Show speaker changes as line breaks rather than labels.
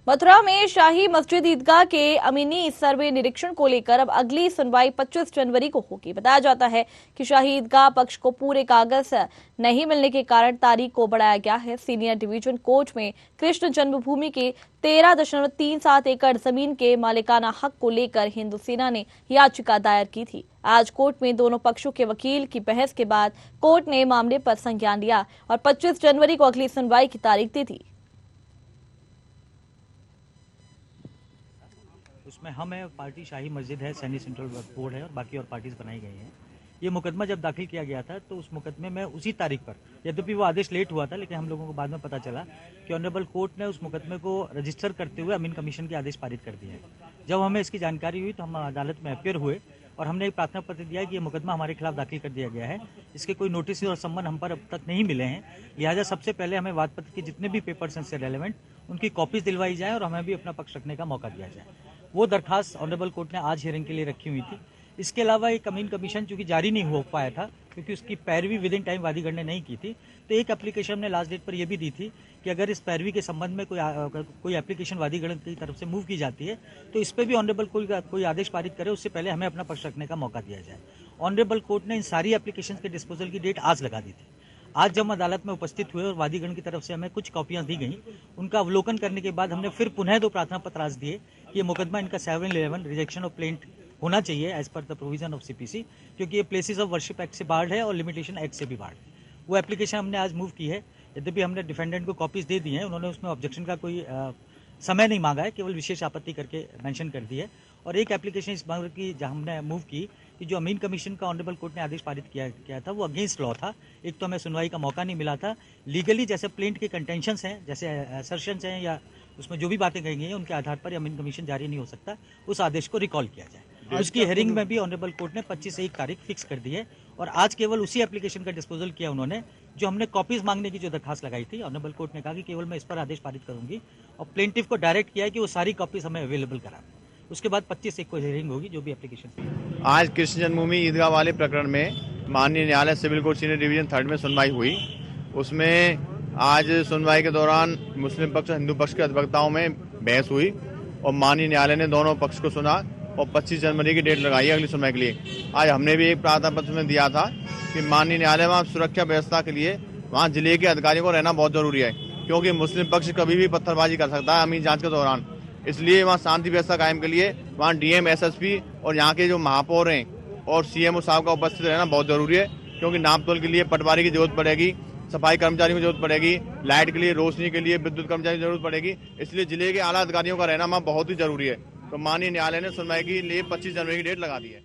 मथुरा में शाही मस्जिद ईदगाह के अमीनी सर्वे निरीक्षण को लेकर अब अगली सुनवाई 25 जनवरी को होगी। बताया जाता है कि शाही ईदगाह पक्ष को पूरे कागज नहीं मिलने के कारण तारीख को बढ़ाया गया है। सीनियर डिवीजन कोर्ट में कृष्ण जन्मभूमि के 13.37 एकड़ जमीन के मालिकाना हक को लेकर हिंदू सेना ने याचिका दायर की थी। आज कोर्ट में दोनों पक्षों के वकील की बहस के बाद कोर्ट ने मामले पर संज्ञान लिया और 25 जनवरी को अगली सुनवाई की तारीख दी थी।
उसमें हम है, पार्टी शाही मस्जिद है, सैनी सेंट्रल बोर्ड है और बाकी और पार्टीज बनाई गई हैं। ये मुकदमा जब दाखिल किया गया था तो उस मुकदमे में उसी तारीख पर, यद्यपि वो आदेश लेट हुआ था, लेकिन हम लोगों को बाद में पता चला कि ऑनरेबल कोर्ट ने उस मुकदमे को रजिस्टर करते हुए अमीन कमीशन के आदेश पारित कर दिए हैं। जब हमें इसकी जानकारी हुई तो हम अदालत में अपियर हुए और हमने एक प्रार्थना पत्र दिया कि ये मुकदमा हमारे खिलाफ दाखिल कर दिया गया है। इसके कोई नोटिस और सम्मन हम पर अब तक नहीं मिले हैं, लिहाजा सबसे पहले हमें वाद पत्र के जितने भी पेपर्स हैं से रेलेवेंट उनकी कॉपीज दिलवाई जाए और हमें भी अपना पक्ष रखने का मौका दिया जाए। वो दरखास्त ऑनरेबल कोर्ट ने आज हियरिंग के लिए रखी हुई थी। इसके अलावा एक अमीन कमीशन चूंकि जारी नहीं हो पाया था क्योंकि उसकी पैरवी विद इन टाइम वादीगण ने नहीं की थी, तो एक एप्लीकेशन हमने लास्ट डेट पर यह भी दी थी कि अगर इस पैरवी के संबंध में कोई एप्लीकेशन वादीगण की तरफ से मूव की जाती है तो इस पर भी ऑनरेबल कोई आदेश पारित करे, उससे पहले हमें अपना पक्ष रखने का मौका दिया जाए। ऑनरेबल कोर्ट ने इन सारी एप्लीकेशन के डिस्पोजल की डेट आज लगा दी थी। आज जब हम अदालत में उपस्थित हुए और वादीगण की तरफ से हमें कुछ कॉपियां दी गई, उनका अवलोकन करने के बाद हमने फिर पुनः 2 प्रार्थना पत्र आज दिए कि ये मुकदमा इनका 711 रिजेक्शन ऑफ प्लेंट होना चाहिए as per the provision of CPC, क्योंकि ये प्लेसेस ऑफ वर्शिप एक्ट से बार्ड है और लिमिटेशन एक्ट से भी बार्ड है। वो एप्लीकेशन हमने आज मूव की है। यद्यपि हमने डिफेंडेंट को कॉपीज दे दी हैं, उन्होंने उसमें ऑब्जेक्शन का कोई समय नहीं मांगा है, केवल विशेष आपत्ति करके मेंशन कर दी है। और एक एप्लीकेशन इस बार की जहां हमने मूव की कि जो अमीन कमीशन का ऑनरेबल कोर्ट ने आदेश पारित किया था वो अगेंस्ट लॉ था। एक तो हमें सुनवाई का मौका नहीं मिला था, लीगली जैसे प्लेंट के कंटेंशंस हैं, जैसे असर्शंस हैं या उसमें जो भी बातें कही गई हैं उनके आधार पर अमीन कमीशन जारी नहीं हो सकता, उस आदेश को रिकॉल किया जाए। उसकी हेयरिंग में भी ऑनरेबल कोर्ट ने 25 तारीख फिक्स कर दी है और आज केवल उसी एप्लीकेशन का डिस्पोजल किया उन्होंने जो हमने कॉपीज मांगने की जो दरखास्त लगाई थी। ऑनरेबल कोर्ट ने कहा कि केवल मैं इस पर आदेश पारित करूंगी और प्लेंटिफ को डायरेक्ट किया है कि वो सारी कॉपीज हमें अवेलेबल करा। उसके बाद 25 को हियरिंग होगी जो भी एप्लीकेशन।
आज कृष्ण जन्मभूमि ईदगाह वाले प्रकरण में माननीय न्यायालय सिविल कोर्ट सीनियर डिवीजन 3 में सुनवाई हुई। उसमें आज सुनवाई के दौरान मुस्लिम पक्ष हिंदू पक्ष के अधिवक्ताओं में बहस हुई और माननीय न्यायालय ने दोनों पक्ष को सुना और 25 जनवरी की डेट लगाई अगली सुनवाई के लिए। आज हमने भी एक प्रार्थना पत्र में दिया था कि माननीय न्यायालय वहाँ सुरक्षा व्यवस्था के लिए वहाँ जिले के अधिकारियों को रहना बहुत जरूरी है, क्योंकि मुस्लिम पक्ष कभी भी पत्थरबाजी कर सकता है अमीन जांच के दौरान। इसलिए वहाँ शांति व्यवस्था कायम के लिए वहाँ डीएम, एसएसपी और यहाँ के जो महापौर हैं और सीएमओ साहब का उपस्थित रहना बहुत जरूरी है, क्योंकि नापतोल के लिए पटवारी की जरूरत पड़ेगी, सफाई कर्मचारियों की जरूरत पड़ेगी, लाइट के लिए, रोशनी के लिए विद्युत कर्मचारी की जरूरत पड़ेगी। इसलिए जिले के आला अधिकारियों का रहना वहाँ बहुत ही जरूरी है। तो माननीय न्यायालय ने सुनवाई के लिए 25 जनवरी की डेट लगा दी है।